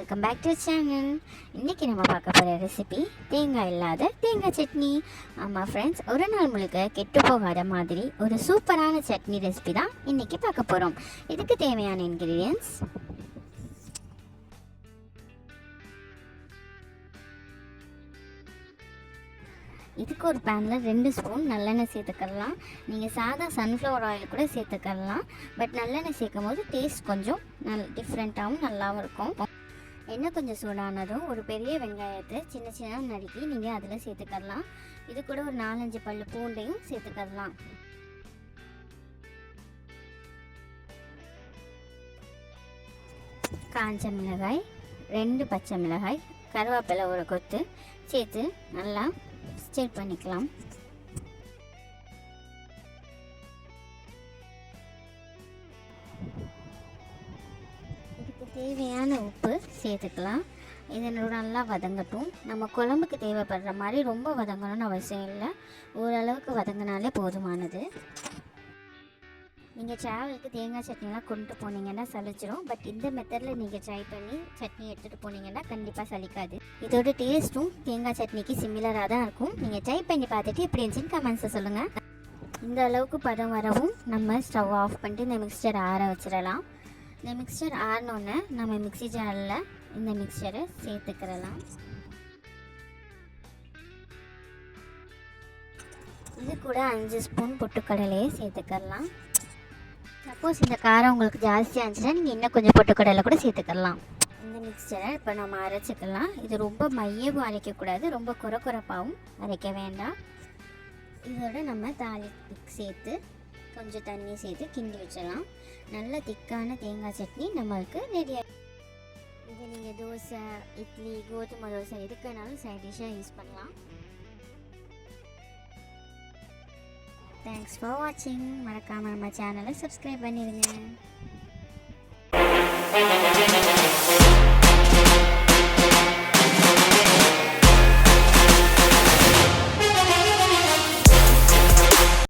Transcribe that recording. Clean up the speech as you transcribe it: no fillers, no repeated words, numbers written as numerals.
Welcome back to channel. இன்றைக்கி நம்ம பார்க்க போகிற ரெசிபி தேங்காய் இல்லாத தேங்காய் சட்னி. ஆமாம் ஃப்ரெண்ட்ஸ், ஒரு நாள் முழுக்க கெட்டு போகாத மாதிரி ஒரு சூப்பரான சட்னி ரெசிபி தான் இன்றைக்கி பார்க்க போகிறோம். இதுக்கு தேவையான இன்க்ரீடியன்ட்ஸ்: இதுக்கு ஒரு பேனில் 2 ஸ்பூன் நல்லெண்ணெய் சேர்த்துக்கலாம். நீங்கள் சாதா சன்ஃப்ளவர் ஆயில் கூட சேர்த்துக்கலாம். பட் நல்லெண்ணெய் சேர்க்கும் போது டேஸ்ட் கொஞ்சம் டிஃப்ரெண்ட்டாகவும் நல்லாவும் இருக்கும். எண்ணெய் கொஞ்சம் சூடானதும் ஒரு பெரிய வெங்காயத்தை சின்ன சின்ன நறுக்கி நீங்கள் அதில் சேர்த்துக்கலாம். இது கூட ஒரு 4-5 பல்லு பூண்டையும் சேர்த்துக்கலாம். காஞ்ச மிளகாய், 2 பச்சை மிளகாய், கருவேப்பிலை ஒரு கொத்து சேர்த்து நல்லா ஸ்டிர் பண்ணிக்கலாம். இதுக்கு தேவையான உப்பு சேர்த்துக்கலாம். இதை நல்லா வதங்கட்டும். நம்ம குழம்புக்கு தேவைப்படுற மாதிரி ரொம்ப வதங்கணும்னு அவசியம் இல்லை, ஓரளவுக்கு வதங்கினாலே போதுமானது. நீங்கள் ட்ராவலுக்கு தேங்காய் சட்னிலாம் கொண்டு போனீங்கன்னா சலிச்சிடும். பட் இந்த மெத்தடில் நீங்கள் ட்ரை பண்ணி சட்னி எடுத்துகிட்டு போனீங்கன்னா கண்டிப்பாக சலிக்காது. இதோட டேஸ்ட்டும் தேங்காய் சட்னிக்கு சிமிலராக தான் இருக்கும். நீங்கள் ட்ரை பண்ணி பார்த்துட்டு எப்படி இருந்துச்சுன்னு கமெண்ட்ஸில் சொல்லுங்கள். இந்த அளவுக்கு பதம் வரவும் நம்ம ஸ்டவ் ஆஃப் பண்ணிட்டு இந்த மிக்சர் ஆற வச்சிடலாம். இந்த மிக்சர் ஆறினோன்னே நம்ம மிக்ஸி ஜாரில் இந்த மிக்சரை சேர்த்துக்கிறலாம். இது கூட 5 ஸ்பூன் பொட்டுக்கடலையே சேர்த்துக்கலாம். சப்போஸ் இந்த காரம் உங்களுக்கு ஜாஸ்தியாக இருந்துச்சுன்னா நீங்கள் இன்னும் கொஞ்சம் பொட்டுக்கடலை கூட சேர்த்துக்கலாம். இந்த மிக்சரை இப்போ நம்ம அரைச்சிக்கலாம். இது ரொம்ப மையவும் அரைக்கக்கூடாது, ரொம்ப குறப்பாகவும் அரைக்க வேண்டாம். இதோட நம்ம தாளிப்பு சேர்த்து கொஞ்சம் தண்ணி சேர்த்து கிண்டி வச்சிடலாம். நல்ல திக்கான தேங்காய் சட்னி நம்மளுக்கு ரெடியாக. இது நீங்கள் தோசை, இட்லி, கோதுமை தோசை எதுக்குனாலும் சைட் டிஷ்ஷாக யூஸ் பண்ணலாம். தேங்க்ஸ் ஃபார் வாட்சிங். மறக்காமல் நம்ம சேனலை சப்ஸ்கிரைப் பண்ணிடுங்க.